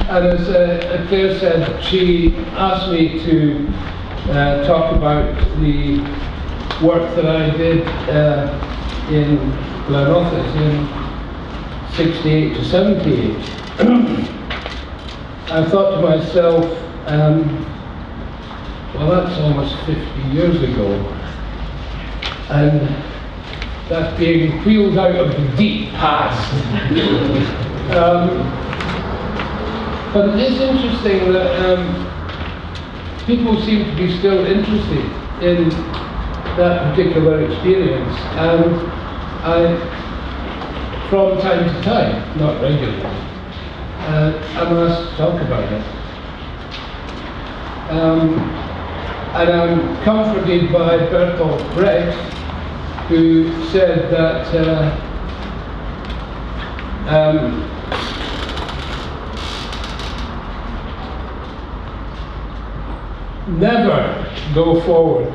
And as Claire said, she asked me to talk about the work that I did in Glenrothes in 68 to 78. I thought to myself, well, that's almost 50 years ago, and that's being wheeled out of the deep past. But it is interesting that people seem to be still interested in that particular experience, and I, from time to time, not regularly, I'm asked to talk about it. And I'm comforted by Bertolt Brecht, who said that never go forward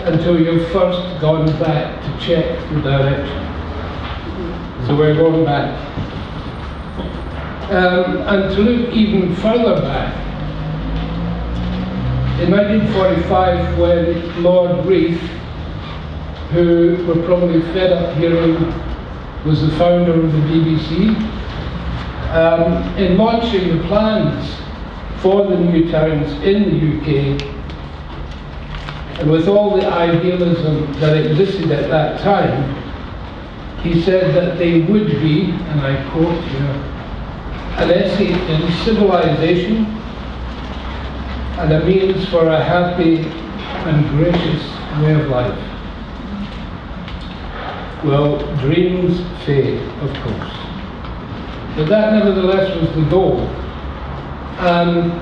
until you've first gone back to check the direction. So we're going back. And to look even further back, in 1945, when Lord Reith, who we're probably fed up hearing was the founder of the BBC, in launching the plans for the new towns in the UK, and with all the idealism that existed at that time, he said that they would be, and I quote here, an essay in civilization and a means for a happy and gracious way of life. Well, dreams fade, of course. But that nevertheless was the goal. And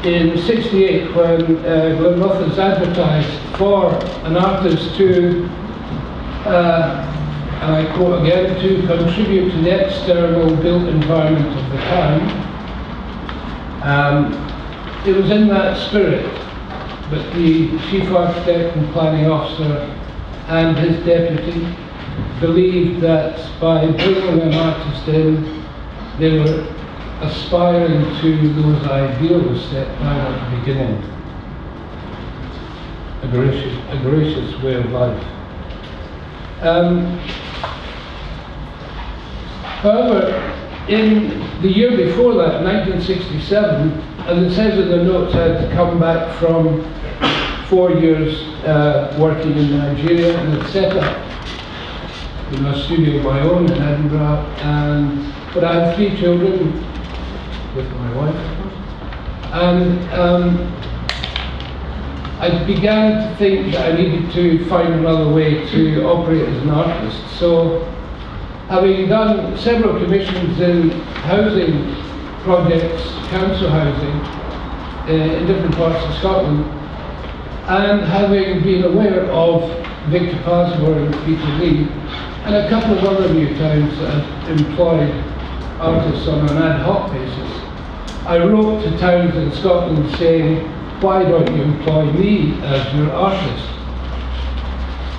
in '68, when Glenrothes advertised for an artist to, and I quote again, to contribute to the external built environment of the town, it was in that spirit that the chief architect and planning officer and his deputy believed that by bringing an artist in, they were aspiring to those ideals set down at the beginning. A gracious way of life. However, in the year before that, 1967, as it says in the notes, I had to come back from 4 years working in Nigeria, and had set up a studio of my own in Edinburgh, but I had 3 children with my wife, and I began to think that I needed to find another way to operate as an artist. So, having done several commissions in housing projects, council housing, in different parts of Scotland, and having been aware of Victor Pasmore and Peterlee, and a couple of other new towns that had employed artists on an ad hoc basis, I wrote to towns in Scotland saying, why don't you employ me as your artist?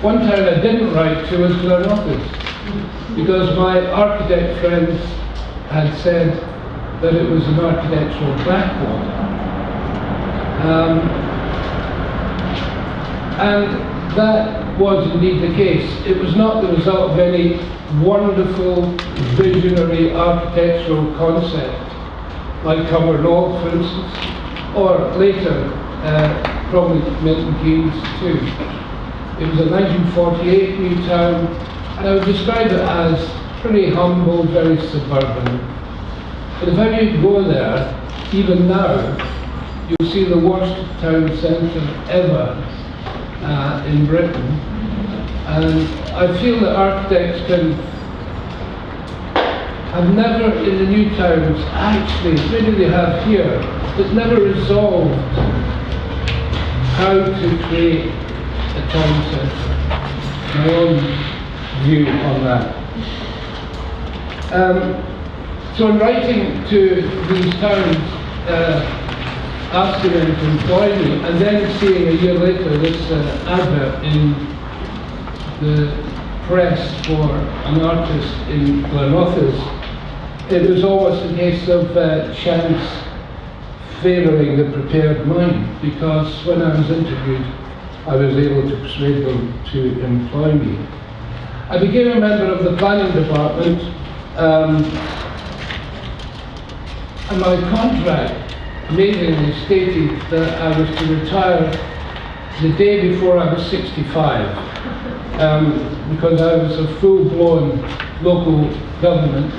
One town I didn't write to was Glenrothes, because my architect friends had said that it was an architectural backwater. And that was indeed the case. It was not the result of any wonderful visionary architectural concept like Cumbernauld, for instance, or later, probably Milton Keynes too. It was a 1948 new town, and I would describe it as pretty humble, very suburban. But if ever you go there, even now, you'll see the worst town centre ever in Britain. And I feel that architects have never, in the new towns, actually, maybe they have here, but never resolved how to create a town centre. My own view on that. So in writing to these towns, asking them to employ me, and then seeing a year later this advert in the press for an artist in Glenrothes, it was almost a case of chance favouring the prepared mind, because when I was interviewed, I was able to persuade them to employ me. I became a member of the planning department, and my contract amazingly stated that I was to retire the day before I was 65, because I was a full-blown local government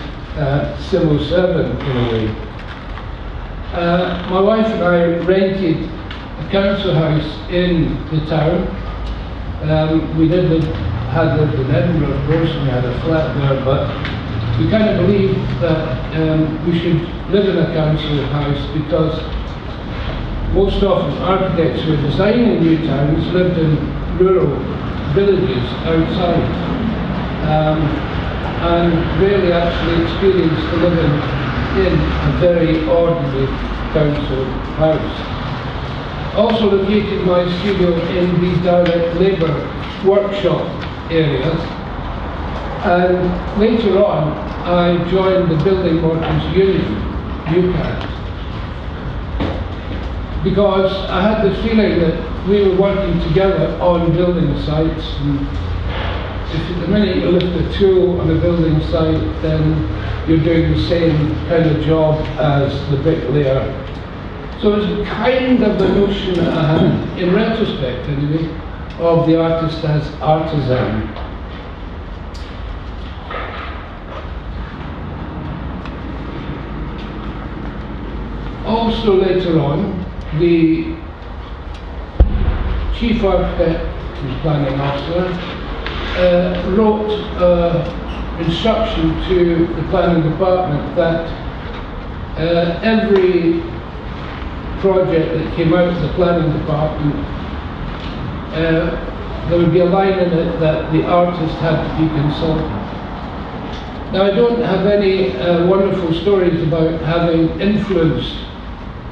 civil servant in a way. My wife and I rented a council house in the town. We had lived in Edinburgh, of course, and we had a flat there, but we kind of believed that we should live in a council house because most often architects who are designing new towns lived in rural villages outside, and rarely actually experienced the living in a very ordinary council house. Also located my studio in the direct labour workshop areas, and later on I joined the Building Workers Union, UCAT, because I had the feeling that we were working together on building sites, and if the minute you lift a tool on a building site, then you're doing the same kind of job as the bricklayer. So it was kind of the notion that I had, in retrospect anyway, of the artist as artisan. Also later on, the chief architect and planning officer wrote instruction to the planning department that every project that came out of the planning department, there would be a line in it that the artist had to be consulted. Now, I don't have any wonderful stories about having influenced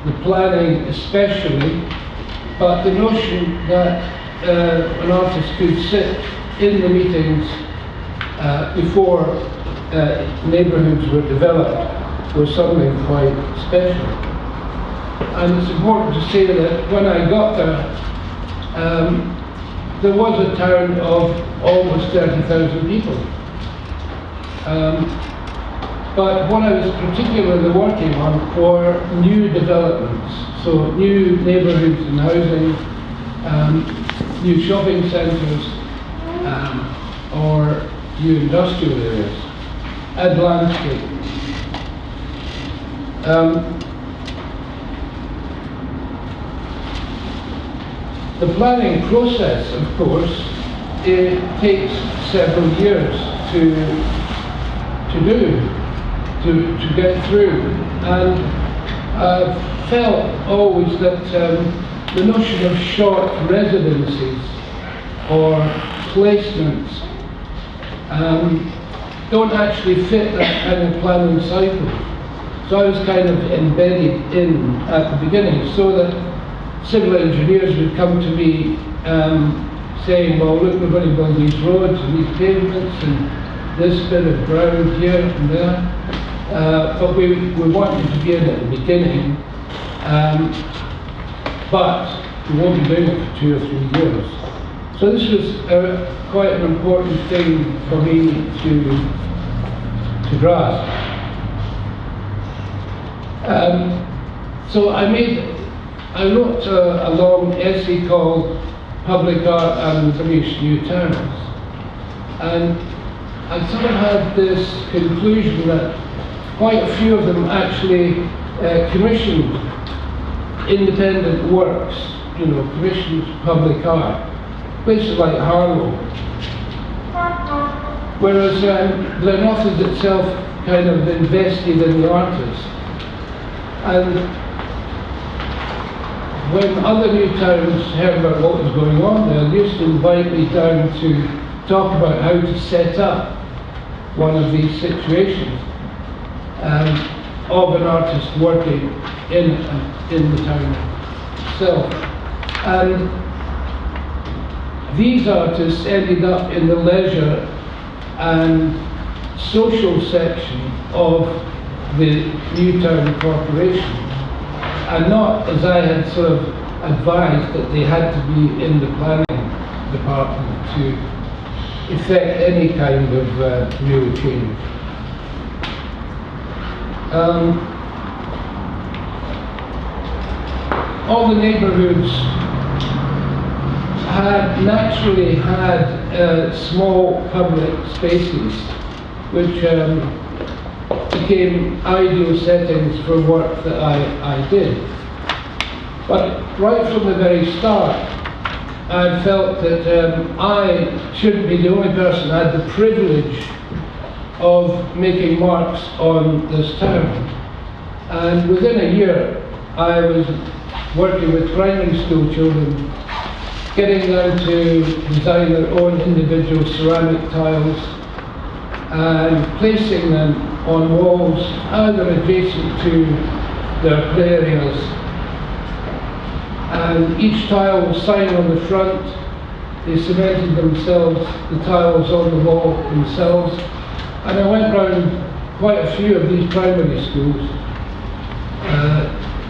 the planning especially, but the notion that an artist could sit in the meetings before neighbourhoods were developed was something quite special. And it's important to say that when I got there, there was a town of almost 30,000 people. But what I was particularly working on were new developments, so new neighbourhoods and housing, new shopping centres, or new industrial areas, and landscape. The planning process, of course, it takes several years to get through, and I've felt always that the notion of short residencies or placements don't actually fit that kind of planning cycle. So I was kind of embedded in at the beginning, so that civil engineers would come to me saying, well, look, we're going to build these roads and these pavements and this bit of ground here and there. But we want you to be in at the beginning, but we won't be doing it for 2 or 3 years. So this was quite an important thing for me to grasp. So I wrote a long essay called Public Art and British New Towns, and I sort of had this conclusion that quite a few of them actually commissioned independent works, commissioned public art, places like Harlow. Whereas Glenrothes itself kind of invested in the artist. And when other new towns heard about what was going on there, they used to invite me down to talk about how to set up one of these situations of an artist working in the town itself. And these artists ended up in the leisure and social section of the Newtown Corporation, and not, as I had sort of advised, that they had to be in the planning department to effect any kind of real change. All the neighbourhoods had naturally had small public spaces, which became ideal settings for work that I did. But right from the very start, I felt that I shouldn't be the only person who had the privilege of making marks on this town. And within a year, I was working with primary school children, getting them to design their own individual ceramic tiles and placing them on walls either adjacent to their play areas. And each tile was signed on the front. They cemented themselves, the tiles on the wall themselves. And I went round quite a few of these primary schools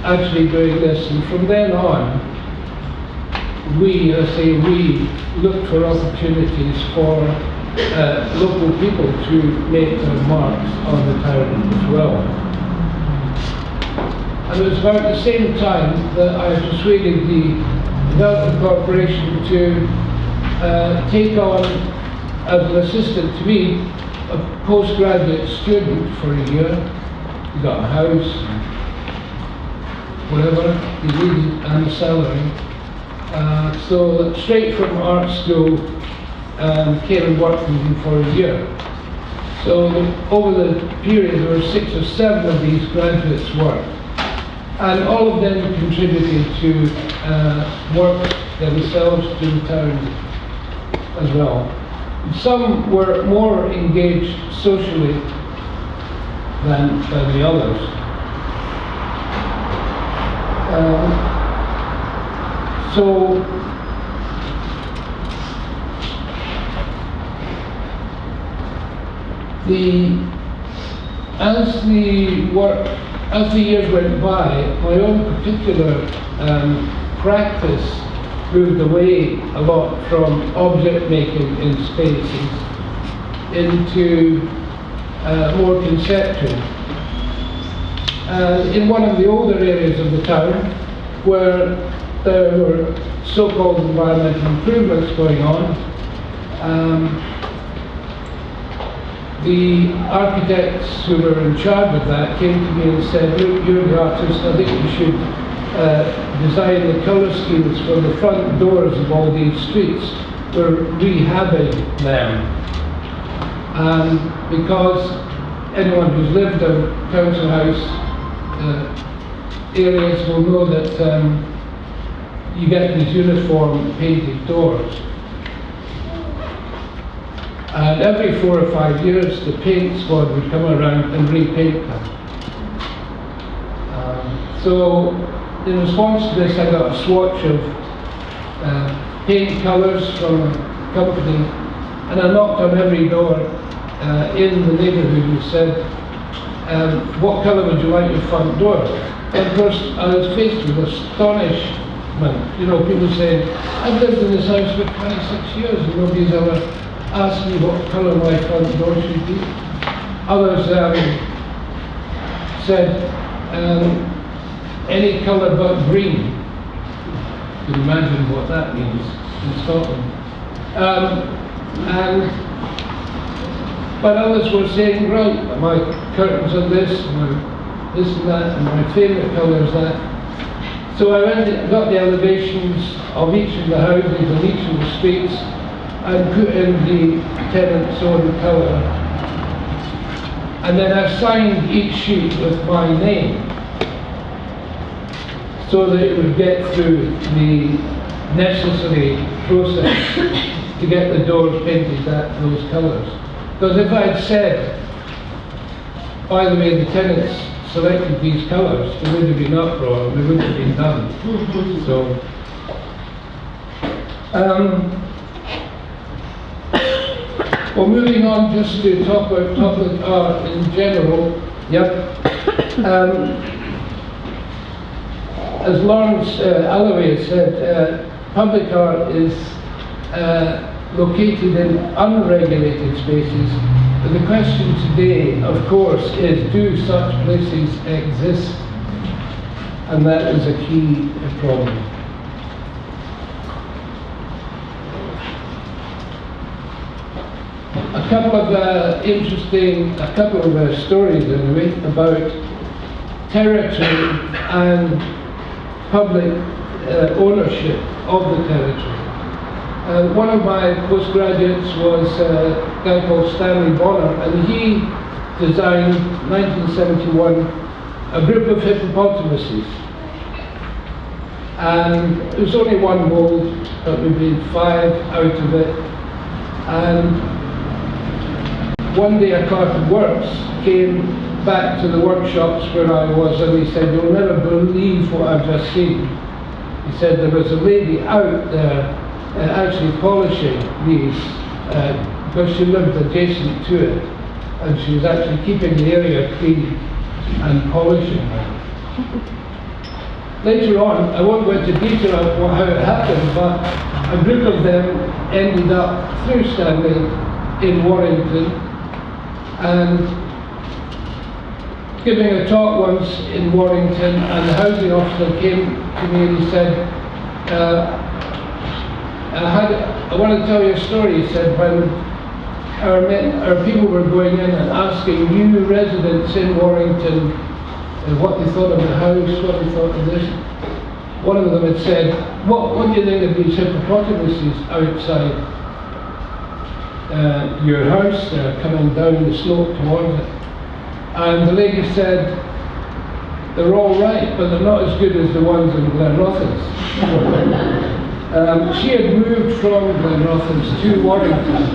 actually doing this. And from then on, we looked for opportunities for local people to make their marks on the town as well. And it was about the same time that I persuaded the Development Corporation to take on, as an assistant to me, a postgraduate student for a year. He got a house, whatever he needed, and a salary. So straight from art school, came and worked with me for a year. So over the period, there were 6 or 7 of these graduates worked. And all of them contributed to work themselves to the town as well. Some were more engaged socially than the others. So as the years went by, my own particular practice moved away a lot from object making in spaces into more conceptual. In one of the older areas of the town, where there were so-called environmental improvements going on, the architects who were in charge of that came to me and said, "Look, you're the artist, I think you should design the colour schemes for the front doors of all these streets. We're rehabbing them." And because anyone who's lived in council house areas will know that you get these uniform painted doors. And every 4 or 5 years, the paint squad would come around and repaint them. So in response to this, I got a swatch of paint colours from a company, and I knocked on every door in the neighbourhood and said, "What colour would you like your front door?" And of course, I was faced with astonishment. You know, people saying, "I've lived in this house for 26 years and nobody's ever asked me what colour my front door should be." Others said, "Any colour but green." You can imagine what that means in Scotland. But others were saying, "Right, my curtains are this, and this and that, and my favourite colour is that." So I got the elevations of each of the houses and each of the streets and put in the tenant's own colour. And then I signed each sheet with my name so that it would get through the necessary process to get the doors painted those colours. Because if I had said, "By the way, the tenants selected these colours," there would have been uproar, they wouldn't have been done. So, well, moving on just to talk about public art in general, Yep. As Lawrence Alloway has said, public art is located in unregulated spaces. But the question today, of course, is do such places exist? And that is a key problem. A couple of stories anyway about territory and public ownership of the territory. One of my postgraduates was a guy called Stanley Bonner, and he designed, 1971, a group of hippopotamuses. And it was only one mold, but we made 5 out of it. And one day a clerk of works came back to the workshops where I was, and he said, "You'll never believe what I've just seen." He said there was a lady out there actually polishing these, because she lived adjacent to it, and she was actually keeping the area clean and polishing them. Later on, I won't go into detail of how it happened, but a group of them ended up through Stanley in Warrington, and giving a talk once in Warrington, and the housing officer came to me and he said, I want to tell you a story. He said, when our people were going in and asking new residents in Warrington what they thought of the house, what they thought of this, one of them had said, what do you think of these hippopotamuses outside your house? They're coming down the slope towards it. And the lady said, they're all right, but they're not as good as the ones in Glenrothes. She had moved from Glenrothes to Warrington.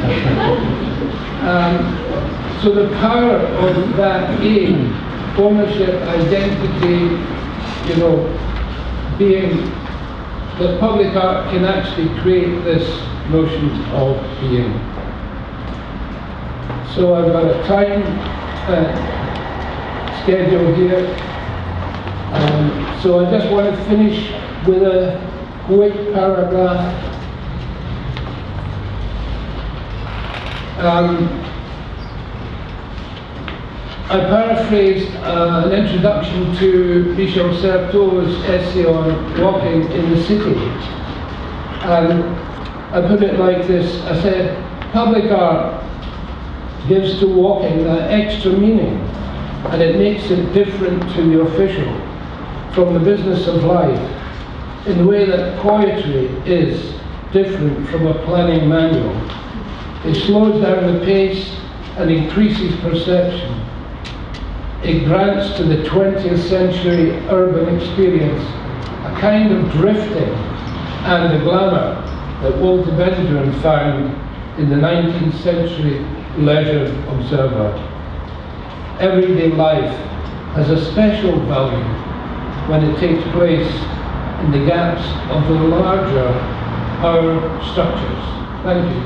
So the power of that aim, ownership, identity, being that public art can actually create this notion of being. So I've got a time schedule here. So I just want to finish with a quick paragraph. I paraphrased an introduction to Michel Certeau's essay on walking in the city. And I put it like this. I said, public art gives to walking that extra meaning, and it makes it different to the official, from the business of life, in the way that poetry is different from a planning manual. It slows down the pace and increases perception. It grants to the 20th century urban experience a kind of drifting and a glamour that Walter Benjamin found in the 19th century leisure observer. Everyday life has a special value when it takes place in the gaps of the larger power structures. Thank you.